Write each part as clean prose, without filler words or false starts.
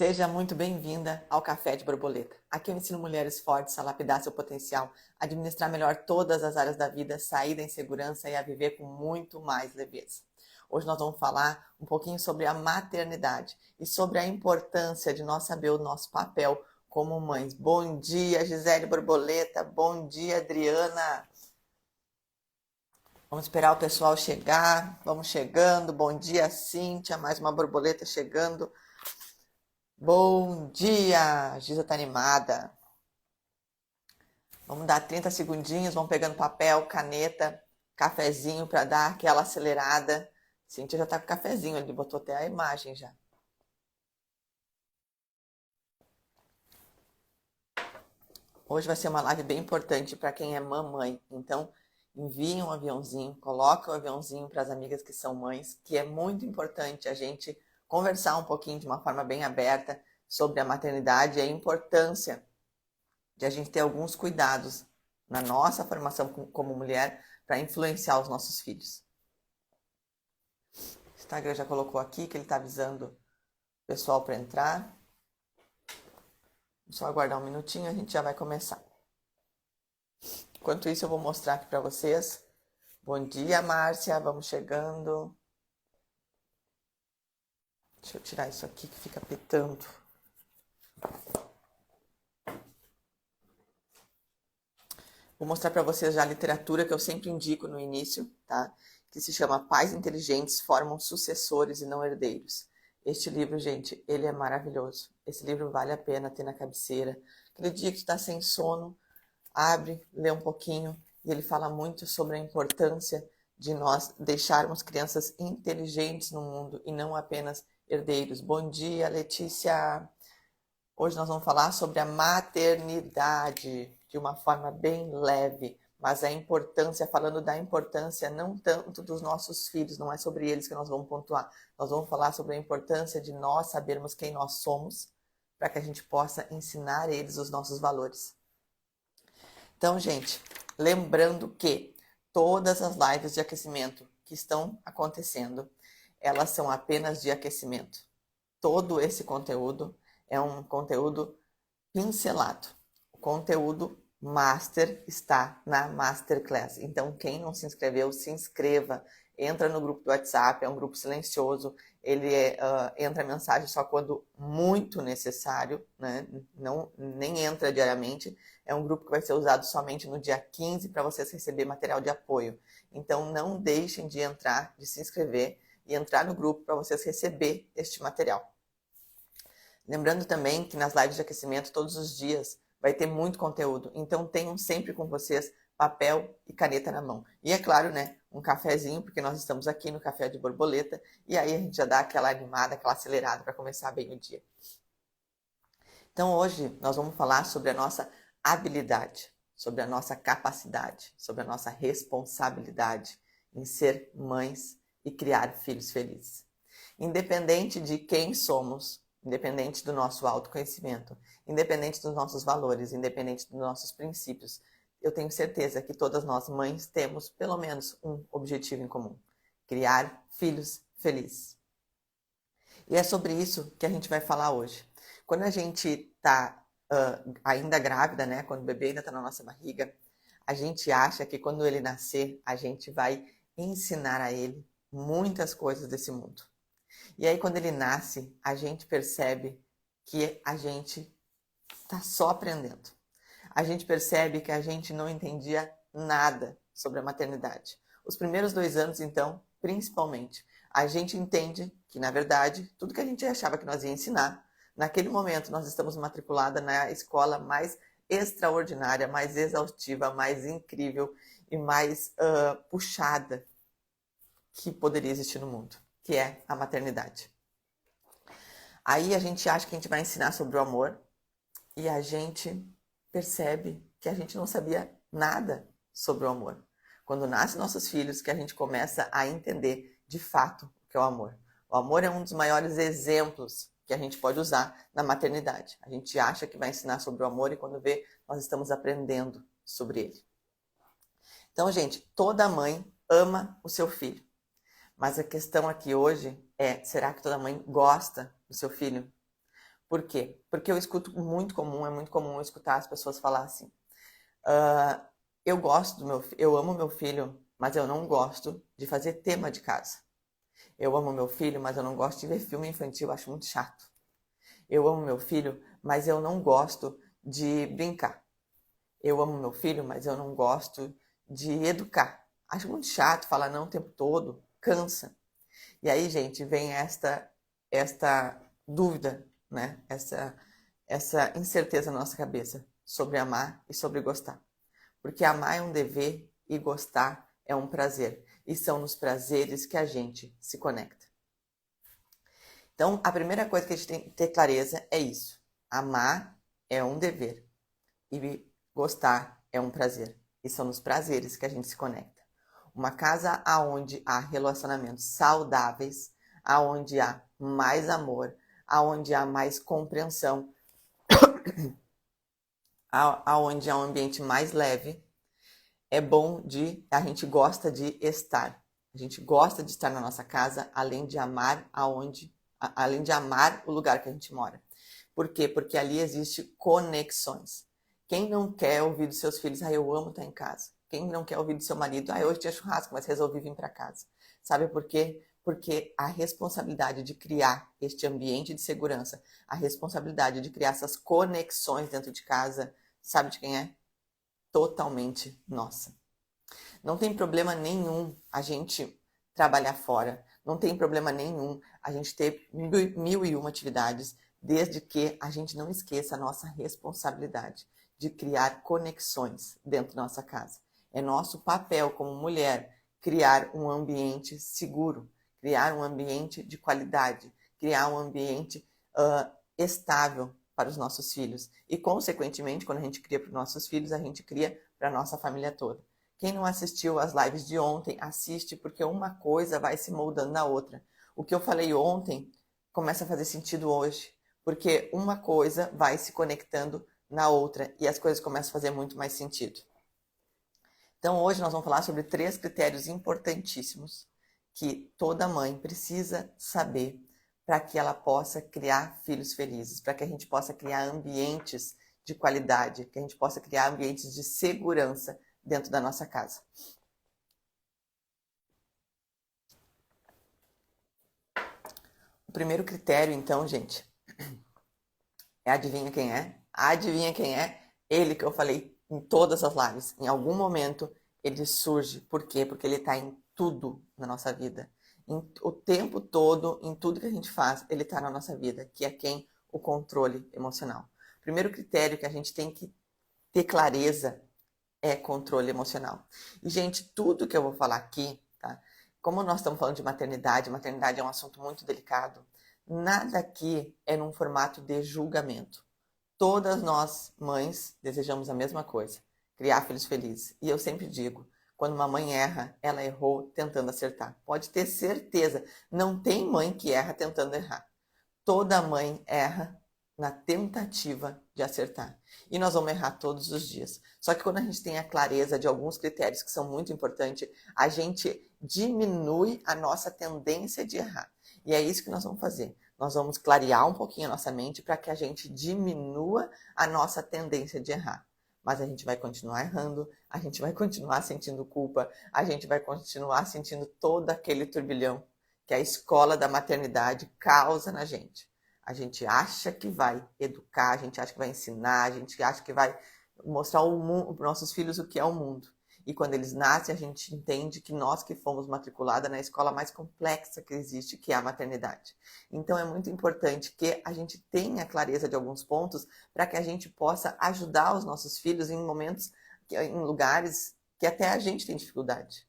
Seja muito bem-vinda ao Café de Borboleta. Aqui eu ensino mulheres fortes a lapidar seu potencial, administrar melhor todas as áreas da vida, sair da insegurança e a viver com muito mais leveza. Hoje nós vamos falar um pouquinho sobre a maternidade e sobre a importância de nós saber o nosso papel como mães. Bom dia, Gisele Borboleta. Bom dia, Adriana. Vamos esperar o pessoal chegar. Vamos chegando. Bom dia, Cíntia. Mais uma borboleta chegando. Bom dia! A Giza tá animada. Vamos dar 30 segundinhos, vamos pegando papel, caneta, cafezinho para dar aquela acelerada. Cíntia já tá com o cafezinho, ele botou até a imagem já. Hoje vai ser uma live bem importante para quem é mamãe. Então, envie um aviãozinho, coloque o aviãozinho para as amigas que são mães, que é muito importante a gente conversar um pouquinho de uma forma bem aberta sobre a maternidade e a importância de a gente ter alguns cuidados na nossa formação como mulher para influenciar os nossos filhos. O Instagram já colocou aqui que ele está avisando o pessoal para entrar. Só aguardar um minutinho, a gente já vai começar. Enquanto isso, eu vou mostrar aqui para vocês. Bom dia, Márcia, vamos chegando. Deixa eu tirar isso aqui que fica pitando. Vou mostrar para vocês já a literatura que eu sempre indico no início, tá? Que se chama Pais Inteligentes Formam Sucessores e Não Herdeiros. Este livro, gente, ele é maravilhoso. Esse livro vale a pena ter na cabeceira. Aquele dia que está sem sono, abre, lê um pouquinho, e ele fala muito sobre a importância de nós deixarmos crianças inteligentes no mundo e não apenas herdeiros. Bom dia, Letícia! Hoje nós vamos falar sobre a maternidade de uma forma bem leve, mas a importância, falando da importância não tanto dos nossos filhos, não é sobre eles que nós vamos pontuar. Nós vamos falar sobre a importância de nós sabermos quem nós somos, para que a gente possa ensinar eles os nossos valores. Então, gente, lembrando que todas as lives de aquecimento que estão acontecendo, elas são apenas de aquecimento. Todo esse conteúdo é um conteúdo pincelado. O conteúdo master está na Masterclass. Então, quem não se inscreveu, se inscreva. Entra no grupo do WhatsApp, é um grupo silencioso. Ele entra mensagem só quando muito necessário, né? Não, nem entra diariamente. É um grupo que vai ser usado somente no dia 15 para vocês receber material de apoio. Então, não deixem de entrar, de se inscrever e entrar no grupo para vocês receber este material. Lembrando também que nas lives de aquecimento, todos os dias, vai ter muito conteúdo. Então, tenham sempre com vocês papel e caneta na mão. E é claro, né, um cafezinho, porque nós estamos aqui no Café de Borboleta, e aí a gente já dá aquela animada, aquela acelerada para começar bem o dia. Então, hoje nós vamos falar sobre a nossa habilidade, sobre a nossa capacidade, sobre a nossa responsabilidade em ser mães e criar filhos felizes. Independente de quem somos, independente do nosso autoconhecimento, independente dos nossos valores, independente dos nossos princípios, eu tenho certeza que todas nós mães temos pelo menos um objetivo em comum: criar filhos felizes. E é sobre isso que a gente vai falar hoje. Quando a gente está ainda grávida, né, quando o bebê ainda está na nossa barriga, a gente acha que quando ele nascer, a gente vai ensinar a ele muitas coisas desse mundo. E aí, quando ele nasce, a gente percebe que a gente está só aprendendo. A gente percebe que a gente não entendia nada sobre a maternidade. Os primeiros 2 anos, então, principalmente, a gente entende que, na verdade, tudo que a gente achava que nós ia ensinar, naquele momento nós estamos matriculada na escola mais extraordinária, mais exaustiva, mais incrível e mais puxada que poderia existir no mundo, que é a maternidade. Aí a gente acha que a gente vai ensinar sobre o amor e a gente percebe que a gente não sabia nada sobre o amor. Quando nascem nossos filhos, que a gente começa a entender de fato o que é o amor. O amor é um dos maiores exemplos que a gente pode usar na maternidade. A gente acha que vai ensinar sobre o amor e quando vê, nós estamos aprendendo sobre ele. Então, gente, toda mãe ama o seu filho. Mas a questão aqui hoje é, será que toda mãe gosta do seu filho? Por quê? Porque eu escuto é muito comum eu escutar as pessoas falar assim, eu gosto eu amo meu filho, mas eu não gosto de fazer tema de casa. Eu amo meu filho, mas eu não gosto de ver filme infantil, eu acho muito chato. Eu amo meu filho, mas eu não gosto de brincar. Eu amo meu filho, mas eu não gosto de educar. Acho muito chato falar não o tempo todo, cansa. E aí, gente, vem esta dúvida, né? Essa incerteza na nossa cabeça sobre amar e sobre gostar. Porque amar é um dever e gostar é um prazer. E são nos prazeres que a gente se conecta. Então, a primeira coisa que a gente tem que ter clareza é isso. Amar é um dever e gostar é um prazer. E são nos prazeres que a gente se conecta. Uma casa aonde há relacionamentos saudáveis, aonde há mais amor, aonde há mais compreensão, aonde há um ambiente mais leve, é bom a gente gosta de estar. A gente gosta de estar na nossa casa, além de amar além de amar o lugar que a gente mora. Por quê? Porque ali existe conexões. Quem não quer ouvir dos seus filhos, eu amo estar em casa. Quem não quer ouvir do seu marido, hoje tinha churrasco, mas resolvi vir para casa. Sabe por quê? Porque a responsabilidade de criar este ambiente de segurança, a responsabilidade de criar essas conexões dentro de casa, sabe de quem é? Totalmente nossa. Não tem problema nenhum a gente trabalhar fora. Não tem problema nenhum a gente ter mil e uma atividades, desde que a gente não esqueça a nossa responsabilidade de criar conexões dentro da nossa casa. É nosso papel como mulher criar um ambiente seguro, criar um ambiente de qualidade, criar um ambiente estável para os nossos filhos. E, consequentemente, quando a gente cria para os nossos filhos, a gente cria para a nossa família toda. Quem não assistiu às lives de ontem, assiste, porque uma coisa vai se moldando na outra. O que eu falei ontem começa a fazer sentido hoje, porque uma coisa vai se conectando na outra e as coisas começam a fazer muito mais sentido. Então, hoje nós vamos falar sobre 3 critérios importantíssimos que toda mãe precisa saber para que ela possa criar filhos felizes, para que a gente possa criar ambientes de qualidade, que a gente possa criar ambientes de segurança dentro da nossa casa. O primeiro critério, então, gente, adivinha quem é? Adivinha quem é? Ele que eu falei em todas as lives. Em algum momento ele surge. Por quê? Porque ele está em tudo na nossa vida. O tempo todo, em tudo que a gente faz, ele está na nossa vida, que é quem? O controle emocional. O primeiro critério que a gente tem que ter clareza é controle emocional. E, gente, tudo que eu vou falar aqui, tá? Como nós estamos falando de maternidade é um assunto muito delicado. Nada aqui é num formato de julgamento. Todas nós, mães, desejamos a mesma coisa, criar filhos felizes. E eu sempre digo, quando uma mãe erra, ela errou tentando acertar. Pode ter certeza, não tem mãe que erra tentando errar. Toda mãe erra na tentativa de acertar. E nós vamos errar todos os dias. Só que quando a gente tem a clareza de alguns critérios que são muito importantes, a gente diminui a nossa tendência de errar. E é isso que nós vamos fazer. Nós vamos clarear um pouquinho a nossa mente para que a gente diminua a nossa tendência de errar. Mas a gente vai continuar errando, a gente vai continuar sentindo culpa, a gente vai continuar sentindo todo aquele turbilhão que a escola da maternidade causa na gente. A gente acha que vai educar, a gente acha que vai ensinar, a gente acha que vai mostrar para os nossos filhos o que é o mundo. E quando eles nascem, a gente entende que nós que fomos matriculadas na escola mais complexa que existe, que é a maternidade. Então é muito importante que a gente tenha clareza de alguns pontos para que a gente possa ajudar os nossos filhos em momentos, em lugares que até a gente tem dificuldade.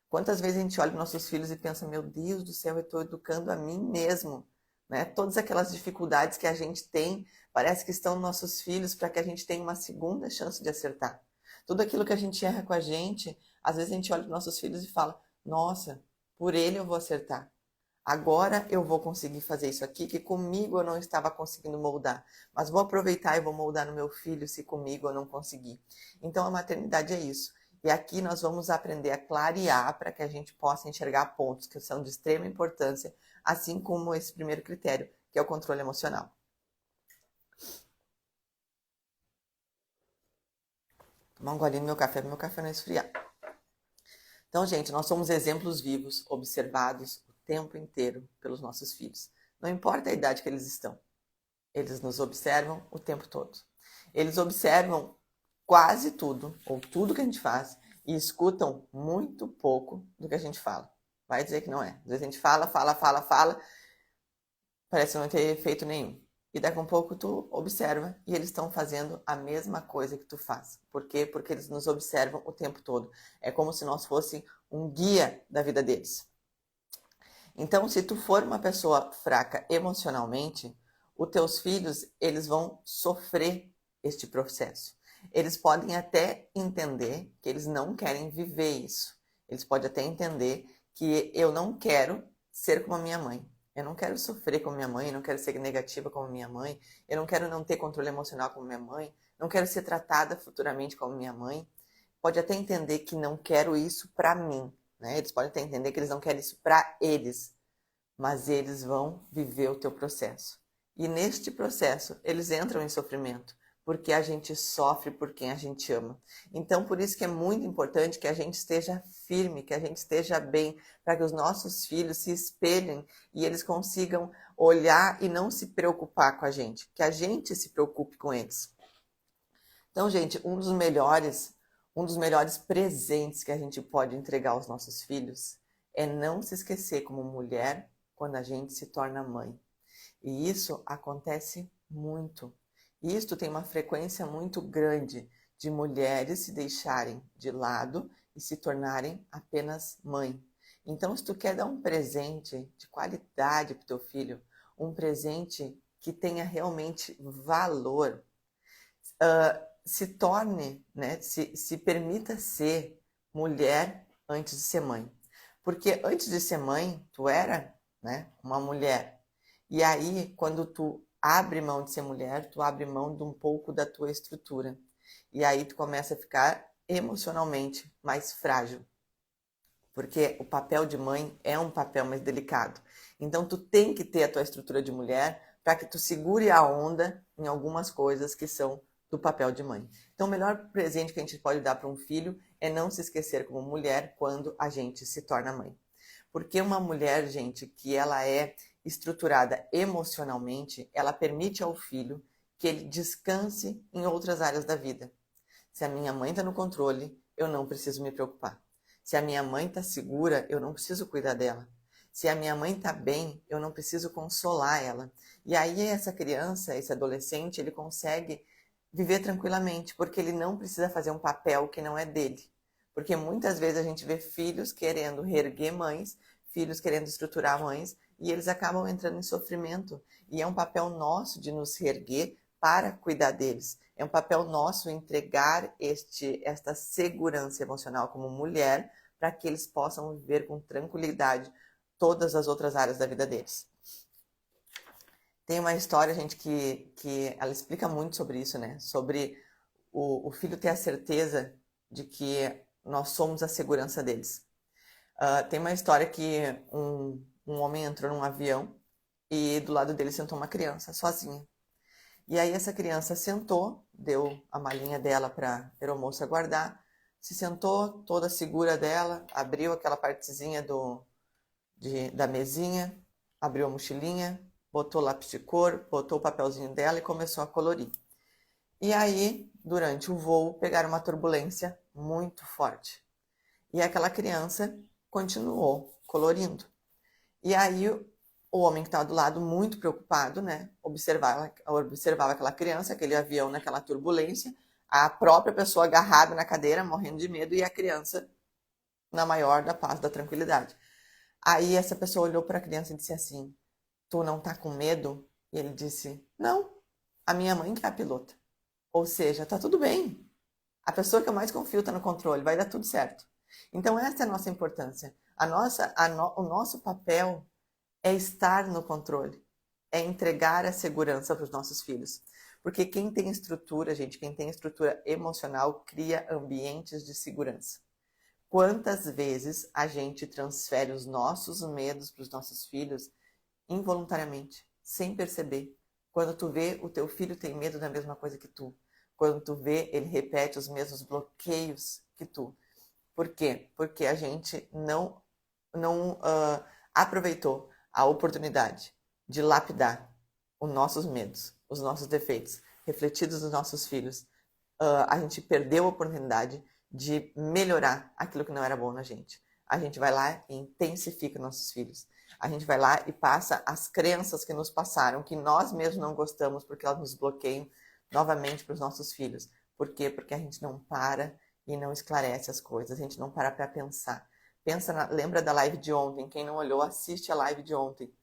Quantas vezes a gente olha para nossos filhos e pensa, meu Deus do céu, eu estou educando a mim mesmo. Né? Todas aquelas dificuldades que a gente tem, parece que estão nos nossos filhos para que a gente tenha uma segunda chance de acertar. Tudo aquilo que a gente erra com a gente, às vezes a gente olha para nossos filhos e fala, nossa, por ele eu vou acertar. Agora eu vou conseguir fazer isso aqui, que comigo eu não estava conseguindo moldar. Mas vou aproveitar e vou moldar no meu filho se comigo eu não conseguir. Então a maternidade é isso. E aqui nós vamos aprender a clarear para que a gente possa enxergar pontos que são de extrema importância, assim como esse primeiro critério, que é o controle emocional. Tomar um golinho do meu café não esfriar. Então, gente, nós somos exemplos vivos, observados o tempo inteiro pelos nossos filhos. Não importa a idade que eles estão, eles nos observam o tempo todo. Eles observam quase tudo, ou tudo que a gente faz, e escutam muito pouco do que a gente fala. Vai dizer que não é. Às vezes a gente fala, parece não ter efeito nenhum. E daqui a um pouco tu observa e eles estão fazendo a mesma coisa que tu faz. Por quê? Porque eles nos observam o tempo todo. É como se nós fosse um guia da vida deles. Então, se tu for uma pessoa fraca emocionalmente, os teus filhos, eles vão sofrer este processo. Eles podem até entender que eles não querem viver isso. Eles podem até entender que eu não quero ser como a minha mãe. Eu não quero sofrer como minha mãe, eu não quero ser negativa como minha mãe, eu não quero não ter controle emocional como minha mãe, não quero ser tratada futuramente como minha mãe. Pode até entender que não quero isso para mim, né? Eles podem até entender que eles não querem isso para eles, mas eles vão viver o teu processo. E neste processo, eles entram em sofrimento, porque a gente sofre por quem a gente ama. Então, por isso que é muito importante que a gente esteja firme, que a gente esteja bem, para que os nossos filhos se espelhem e eles consigam olhar e não se preocupar com a gente, que a gente se preocupe com eles. Então, gente, um dos melhores presentes que a gente pode entregar aos nossos filhos é não se esquecer como mulher quando a gente se torna mãe. E isso acontece muito. Isto tem uma frequência muito grande de mulheres se deixarem de lado e se tornarem apenas mãe. Então, se tu quer dar um presente de qualidade para o teu filho, um presente que tenha realmente valor, se torne, né, se permita ser mulher antes de ser mãe. Porque antes de ser mãe, tu era, né, uma mulher. E aí, quando tu abre mão de ser mulher, tu abre mão de um pouco da tua estrutura. E aí tu começa a ficar emocionalmente mais frágil. Porque o papel de mãe é um papel mais delicado. Então tu tem que ter a tua estrutura de mulher para que tu segure a onda em algumas coisas que são do papel de mãe. Então o melhor presente que a gente pode dar para um filho é não se esquecer como mulher quando a gente se torna mãe. Porque uma mulher, gente, que ela é estruturada emocionalmente, ela permite ao filho que ele descanse em outras áreas da vida. Se a minha mãe está no controle, eu não preciso me preocupar. Se a minha mãe está segura, eu não preciso cuidar dela. Se a minha mãe está bem, eu não preciso consolar ela. E aí essa criança, esse adolescente, ele consegue viver tranquilamente, porque ele não precisa fazer um papel que não é dele. Porque muitas vezes a gente vê filhos querendo reerguer mães, filhos querendo estruturar mães, e eles acabam entrando em sofrimento. E é um papel nosso de nos reerguer para cuidar deles. É um papel nosso entregar esta segurança emocional como mulher para que eles possam viver com tranquilidade todas as outras áreas da vida deles. Tem uma história, gente, que ela explica muito sobre isso, né? Sobre o filho ter a certeza de que nós somos a segurança deles. Tem uma história que um homem entrou num avião e do lado dele sentou uma criança sozinha. E aí essa criança sentou, deu a malinha dela para a aeromoça guardar, se sentou toda segura dela, abriu aquela partezinha da mesinha, abriu a mochilinha, botou lápis de cor, botou o papelzinho dela e começou a colorir. E aí, durante o voo, pegaram uma turbulência muito forte. E aquela criança continuou colorindo. E aí o homem que estava do lado, muito preocupado, né, observava aquela criança, aquele avião naquela turbulência, a própria pessoa agarrada na cadeira, morrendo de medo, e a criança na maior da paz, da tranquilidade. Aí essa pessoa olhou para a criança e disse assim: tu não tá com medo? E ele disse: não, a minha mãe que é a pilota. Ou seja, tá tudo bem. A pessoa que eu mais confio tá no controle, vai dar tudo certo. Então essa é a nossa importância. O nosso papel é estar no controle, é entregar a segurança para os nossos filhos. Porque quem tem estrutura, gente, quem tem estrutura emocional, cria ambientes de segurança. Quantas vezes a gente transfere os nossos medos para os nossos filhos involuntariamente, sem perceber? Quando tu vê, o teu filho tem medo da mesma coisa que tu. Quando tu vê, ele repete os mesmos bloqueios que tu. Por quê? Porque a gente não aproveitou a oportunidade de lapidar os nossos medos, os nossos defeitos, refletidos nos nossos filhos. A gente perdeu a oportunidade de melhorar aquilo que não era bom na gente. A gente vai lá e intensifica nossos filhos. A gente vai lá e passa as crenças que nos passaram, que nós mesmos não gostamos, porque elas nos bloqueiam novamente para os nossos filhos. Por quê? Porque a gente não para e não esclarece as coisas. A gente não para pensar. Lembra da live de ontem? Quem não olhou, assiste a live de ontem.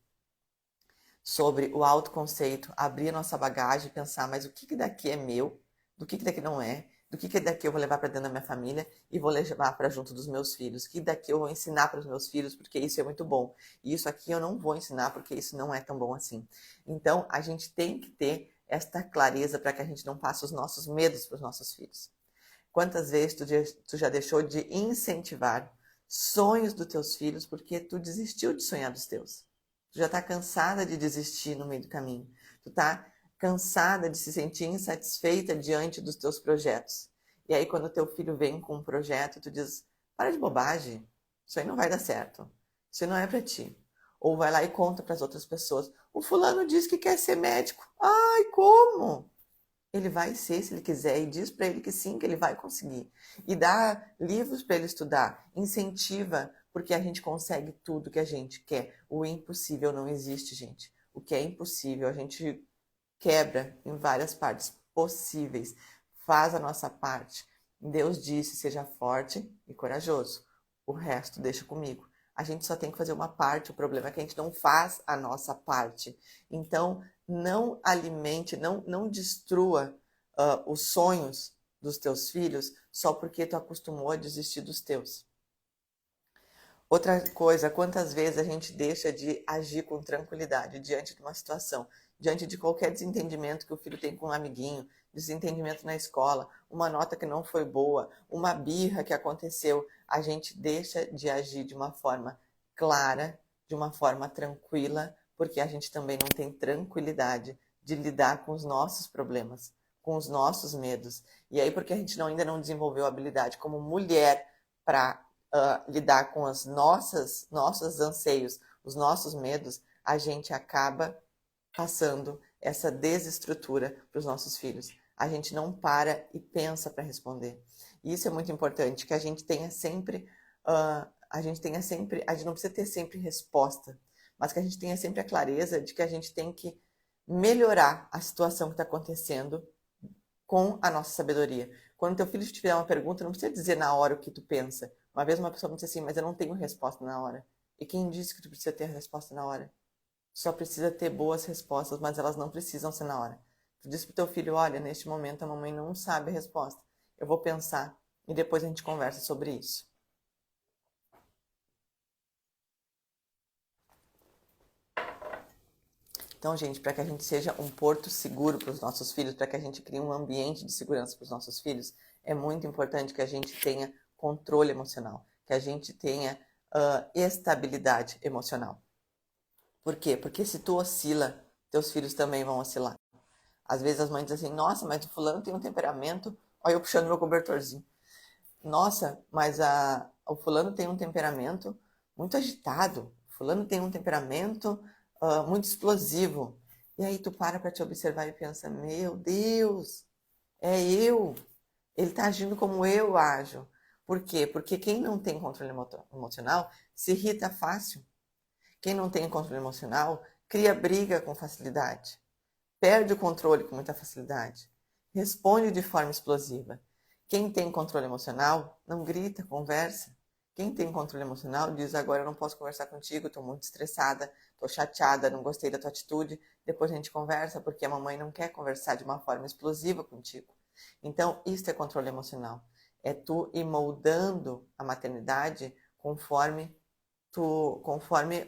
Sobre o autoconceito, abrir a nossa bagagem e pensar, mas o que daqui é meu? Do que daqui não é? Do que daqui eu vou levar para dentro da minha família e vou levar para junto dos meus filhos? O que daqui eu vou ensinar para os meus filhos, porque isso é muito bom. E isso aqui eu não vou ensinar, porque isso não é tão bom assim. Então, a gente tem que ter esta clareza para que a gente não passe os nossos medos para os nossos filhos. Quantas vezes tu já deixou de incentivar sonhos dos teus filhos porque tu desistiu de sonhar dos teus? Tu já está cansada de desistir no meio do caminho. Tu está cansada de se sentir insatisfeita diante dos teus projetos. E aí quando teu filho vem com um projeto, tu diz, para de bobagem, isso aí não vai dar certo. Isso aí não é para ti. Ou vai lá e conta para as outras pessoas, o fulano diz que quer ser médico. Ai, como? Ele vai ser, se ele quiser, e diz para ele que sim, que ele vai conseguir. E dá livros para ele estudar, incentiva, porque a gente consegue tudo que a gente quer. O impossível não existe, gente. O que é impossível, a gente quebra em várias partes possíveis. Faz a nossa parte. Deus disse, seja forte e corajoso. O resto deixa comigo. A gente só tem que fazer uma parte. O problema é que a gente não faz a nossa parte. Então, não alimente, não destrua os sonhos dos teus filhos só porque tu acostumou a desistir dos teus. Outra coisa, quantas vezes a gente deixa de agir com tranquilidade diante de uma situação, diante de qualquer desentendimento que o filho tem com um amiguinho, desentendimento na escola, uma nota que não foi boa, uma birra que aconteceu, a gente deixa de agir de uma forma clara, de uma forma tranquila, porque a gente também não tem tranquilidade de lidar com os nossos problemas, com os nossos medos. E aí, porque a gente ainda não desenvolveu a habilidade como mulher para lidar com os nossos anseios, os nossos medos, a gente acaba passando essa desestrutura para os nossos filhos. A gente não para e pensa para responder. E isso é muito importante, que a gente tenha sempre, a gente não precisa ter sempre resposta, mas que a gente tenha sempre a clareza de que a gente tem que melhorar a situação que está acontecendo com a nossa sabedoria. Quando teu filho te fizer uma pergunta, não precisa dizer na hora o que tu pensa. Uma vez uma pessoa me disse assim, mas eu não tenho resposta na hora. E quem disse que tu precisa ter a resposta na hora? Só precisa ter boas respostas, mas elas não precisam ser na hora. Tu diz pro teu filho, olha, neste momento a mamãe não sabe a resposta. Eu vou pensar e depois a gente conversa sobre isso. Então, gente, para que a gente seja um porto seguro para os nossos filhos, para que a gente crie um ambiente de segurança para os nossos filhos, é muito importante que a gente tenha controle emocional, que a gente tenha estabilidade emocional. Por quê? Porque se tu oscila, teus filhos também vão oscilar. Às vezes as mães dizem assim, nossa, mas o fulano tem um temperamento, olha eu puxando meu cobertorzinho. Nossa, mas o fulano tem um temperamento muito agitado, o fulano tem um temperamento muito explosivo. E aí tu para te observar e pensa, meu Deus, é eu. Ele está agindo como eu ajo. Por quê? Porque quem não tem controle emocional se irrita fácil. Quem não tem controle emocional cria briga com facilidade. Perde o controle com muita facilidade. Responde de forma explosiva. Quem tem controle emocional não grita, conversa. Quem tem controle emocional diz, agora eu não posso conversar contigo, estou muito estressada, estou chateada, não gostei da tua atitude. Depois a gente conversa porque a mamãe não quer conversar de uma forma explosiva contigo. Então, isso é controle emocional. É tu ir moldando a maternidade conforme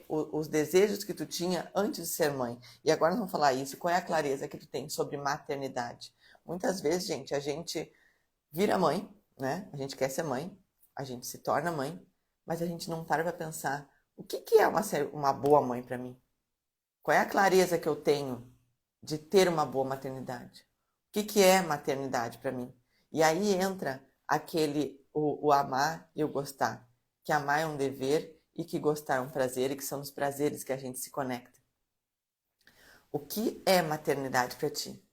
os desejos que tu tinha antes de ser mãe. E agora nós vamos falar isso. Qual é a clareza que tu tem sobre maternidade? Muitas vezes, gente, a gente vira mãe, né? A gente quer ser mãe, a gente se torna mãe, mas a gente não para para pensar o que é uma boa mãe para mim? Qual é a clareza que eu tenho de ter uma boa maternidade? que é maternidade para mim? E aí entra o amar e o gostar. Que amar é um dever e que gostar é um prazer, e que são os prazeres que a gente se conecta. O que é maternidade para ti?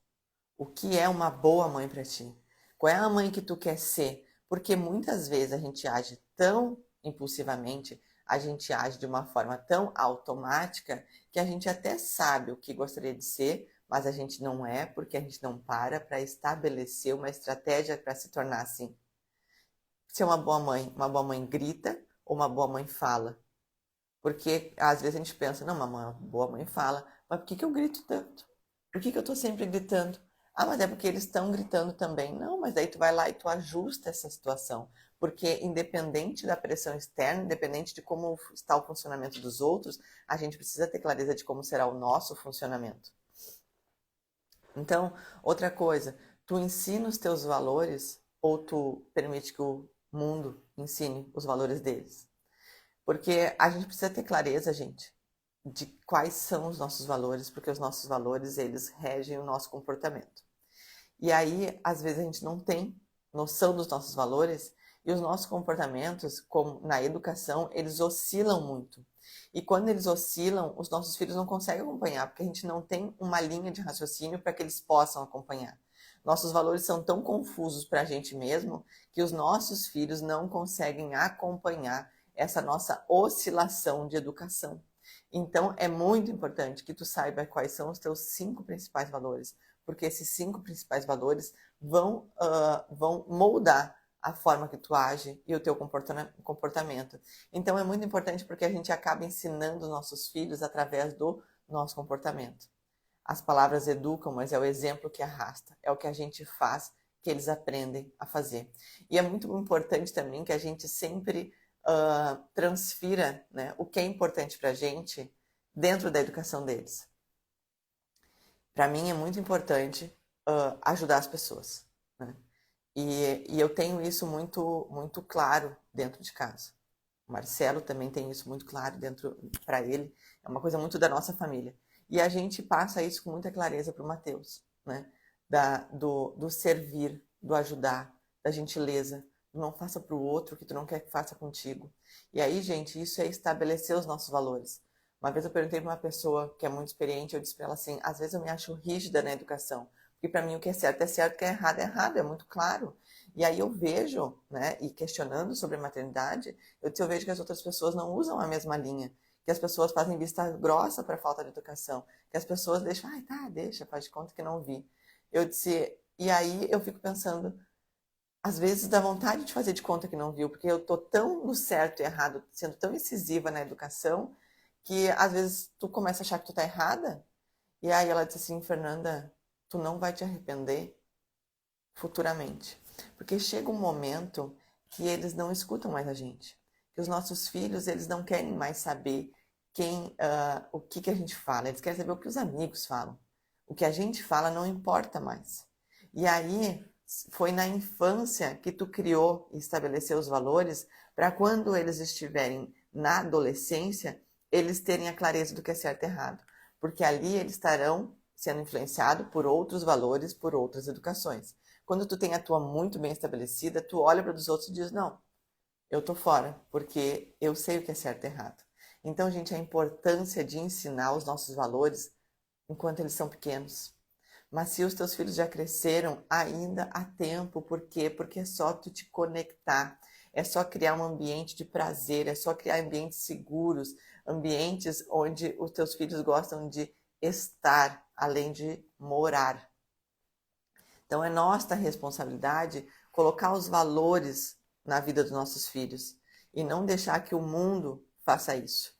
O que é uma boa mãe para ti? Qual é a mãe que tu quer ser? Porque muitas vezes a gente age tão impulsivamente, a gente age de uma forma tão automática que a gente até sabe o que gostaria de ser, mas a gente não é porque a gente não para estabelecer uma estratégia para se tornar assim. Ser uma boa mãe grita ou uma boa mãe fala? Porque às vezes a gente pensa, não, uma boa mãe fala, mas por que eu grito tanto? Por que eu tô sempre gritando? Ah, mas é porque eles estão gritando também. Não, mas daí tu vai lá e tu ajusta essa situação. Porque independente da pressão externa, independente de como está o funcionamento dos outros, a gente precisa ter clareza de como será o nosso funcionamento. Então, outra coisa, tu ensina os teus valores ou tu permite que o mundo ensine os valores deles? Porque a gente precisa ter clareza, gente, de quais são os nossos valores, porque os nossos valores, eles regem o nosso comportamento. E aí, às vezes, a gente não tem noção dos nossos valores e os nossos comportamentos, como na educação, eles oscilam muito. E quando eles oscilam, os nossos filhos não conseguem acompanhar, porque a gente não tem uma linha de raciocínio para que eles possam acompanhar. Nossos valores são tão confusos para a gente mesmo que os nossos filhos não conseguem acompanhar essa nossa oscilação de educação. Então, é muito importante que tu saiba quais são os teus 5 principais valores, porque esses 5 principais valores vão moldar a forma que tu age e o teu comportamento. Então, é muito importante porque a gente acaba ensinando nossos filhos através do nosso comportamento. As palavras educam, mas é o exemplo que arrasta, é o que a gente faz que eles aprendem a fazer. E é muito importante também que a gente sempre transfira, né, o que é importante para a gente dentro da educação deles. Para mim é muito importante ajudar as pessoas, né? E eu tenho isso muito claro dentro de casa. O Marcelo também tem isso muito claro dentro para ele. É uma coisa muito da nossa família. E a gente passa isso com muita clareza para o Mateus, né? Do servir, do ajudar, da gentileza. Não faça para o outro o que tu não quer que faça contigo. E aí, gente, isso é estabelecer os nossos valores. Uma vez eu perguntei para uma pessoa que é muito experiente, eu disse para ela assim, às vezes eu me acho rígida na educação, porque para mim o que é certo, o que é errado, é muito claro. E aí eu vejo, né, e questionando sobre a maternidade, eu vejo que as outras pessoas não usam a mesma linha, que as pessoas fazem vista grossa para a falta de educação, que as pessoas deixam, ai, tá, deixa, faz de conta que não vi. Eu disse, e aí eu fico pensando, às vezes dá vontade de fazer de conta que não viu, porque eu tô tão no certo e errado, sendo tão incisiva na educação, que às vezes tu começa a achar que tu tá errada, e aí ela disse assim, Fernanda, tu não vai te arrepender futuramente. Porque chega um momento que eles não escutam mais a gente. Que os nossos filhos, eles não querem mais saber o que a gente fala, eles querem saber o que os amigos falam. O que a gente fala não importa mais. E aí foi na infância que tu criou e estabeleceu os valores para quando eles estiverem na adolescência, eles terem a clareza do que é certo e errado. Porque ali eles estarão sendo influenciados por outros valores, por outras educações. Quando tu tem a tua muito bem estabelecida, tu olha para os outros e diz, não, eu tô fora, porque eu sei o que é certo e errado. Então, gente, a importância de ensinar os nossos valores enquanto eles são pequenos. Mas se os teus filhos já cresceram, ainda há tempo. Por quê? Porque é só tu te conectar. É só criar um ambiente de prazer, é só criar ambientes seguros, ambientes onde os teus filhos gostam de estar, além de morar. Então é nossa responsabilidade colocar os valores na vida dos nossos filhos e não deixar que o mundo faça isso.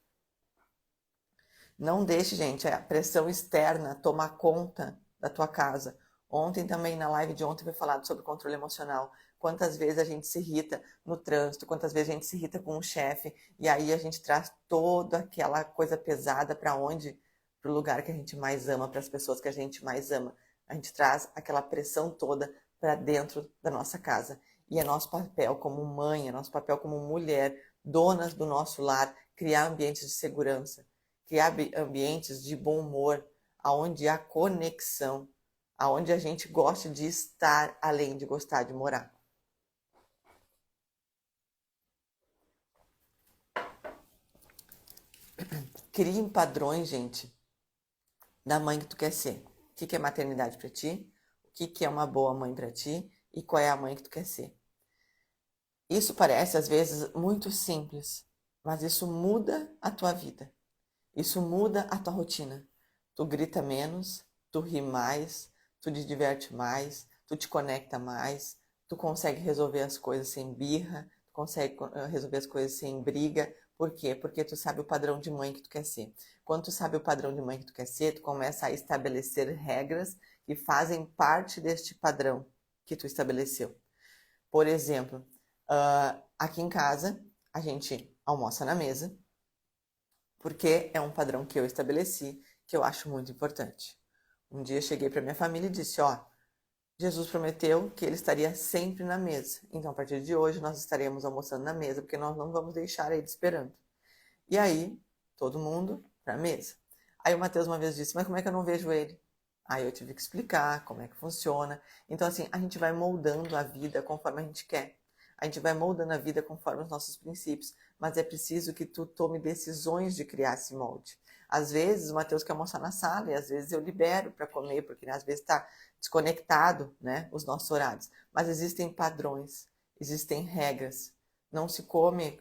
Não deixe, gente, a pressão externa tomar conta da tua casa. Ontem também, na live de ontem, foi falado sobre controle emocional. Quantas vezes a gente se irrita no trânsito, quantas vezes a gente se irrita com um chefe, e aí a gente traz toda aquela coisa pesada para onde? Para o lugar que a gente mais ama, para as pessoas que a gente mais ama. A gente traz aquela pressão toda para dentro da nossa casa. E é nosso papel como mãe, é nosso papel como mulher, donas do nosso lar, criar ambientes de segurança, criar ambientes de bom humor, onde há conexão, aonde a gente gosta de estar além de gostar de morar. Crie padrões, gente, da mãe que tu quer ser. O que é maternidade para ti? O que é uma boa mãe para ti? E qual é a mãe que tu quer ser? Isso parece, às vezes, muito simples, mas isso muda a tua vida. Isso muda a tua rotina. Tu grita menos, tu ri mais, tu te diverte mais, tu te conecta mais, tu consegue resolver as coisas sem birra, tu consegue resolver as coisas sem briga. Por quê? Porque tu sabe o padrão de mãe que tu quer ser. Quando tu sabe o padrão de mãe que tu quer ser, tu começa a estabelecer regras que fazem parte deste padrão que tu estabeleceu. Por exemplo, aqui em casa, a gente almoça na mesa, porque é um padrão que eu estabeleci, que eu acho muito importante. Um dia eu cheguei para minha família e disse, Jesus prometeu que ele estaria sempre na mesa. Então, a partir de hoje, nós estaremos almoçando na mesa, porque nós não vamos deixar ele esperando. E aí, todo mundo para a mesa. Aí o Mateus uma vez disse, mas como é que eu não vejo ele? Aí eu tive que explicar como é que funciona. Então, assim, a gente vai moldando a vida conforme a gente quer. A gente vai moldando a vida conforme os nossos princípios. Mas é preciso que tu tome decisões de criar esse molde. Às vezes o Mateus quer almoçar na sala e às vezes eu libero para comer, porque às vezes está desconectado, né, os nossos horários. Mas existem padrões, existem regras. Não se come,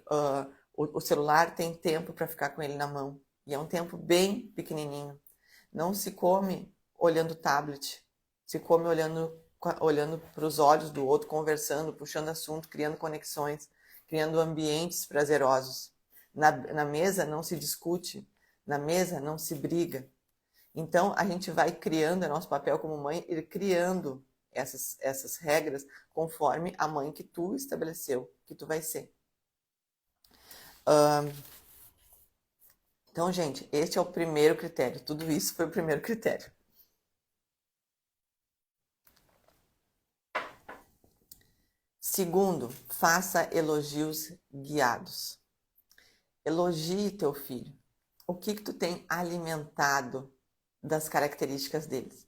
o celular tem tempo para ficar com ele na mão. E é um tempo bem pequenininho. Não se come olhando o tablet. Se come olhando para os olhos do outro, conversando, puxando assunto, criando conexões, criando ambientes prazerosos. Na mesa não se discute, na mesa não se briga. Então, a gente vai criando, é nosso papel como mãe, ir criando essas regras conforme a mãe que tu estabeleceu, que tu vai ser. Então, gente, este é o primeiro critério. Tudo isso foi o primeiro critério. Segundo, faça elogios guiados. Elogie teu filho. O que tu tem alimentado das características deles?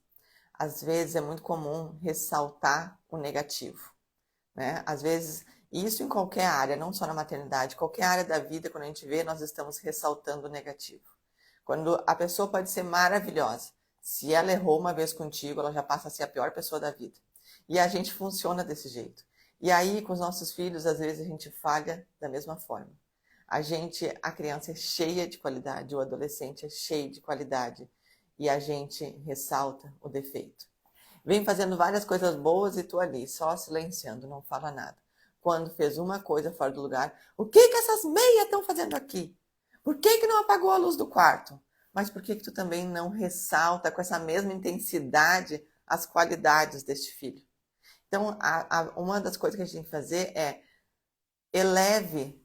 Às vezes é muito comum ressaltar o negativo, né? Às vezes, isso em qualquer área, não só na maternidade, qualquer área da vida, quando a gente vê, nós estamos ressaltando o negativo. Quando a pessoa pode ser maravilhosa, se ela errou uma vez contigo, ela já passa a ser a pior pessoa da vida. E a gente funciona desse jeito. E aí, com os nossos filhos, às vezes a gente falha da mesma forma. A criança é cheia de qualidade, o adolescente é cheio de qualidade. E a gente ressalta o defeito. Vem fazendo várias coisas boas e tu ali, só silenciando, não fala nada. Quando fez uma coisa fora do lugar, o que essas meias estão fazendo aqui? Por que não apagou a luz do quarto? Mas por que tu também não ressalta com essa mesma intensidade as qualidades deste filho? Então, uma das coisas que a gente tem que fazer é eleve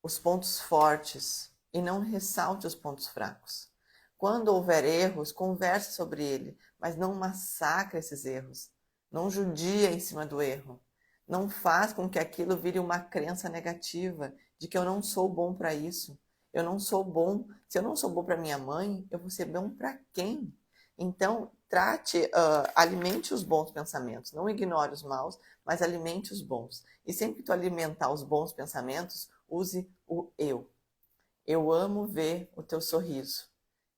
os pontos fortes e não ressalte os pontos fracos. Quando houver erros, converse sobre ele, mas não massacre esses erros. Não judia em cima do erro. Não faz com que aquilo vire uma crença negativa de que eu não sou bom para isso. Eu não sou bom. Se eu não sou bom para minha mãe, eu vou ser bom para quem? Então, alimente os bons pensamentos. Não ignore os maus, mas alimente os bons. E sempre que tu alimentar os bons pensamentos, use o eu. Eu amo ver o teu sorriso.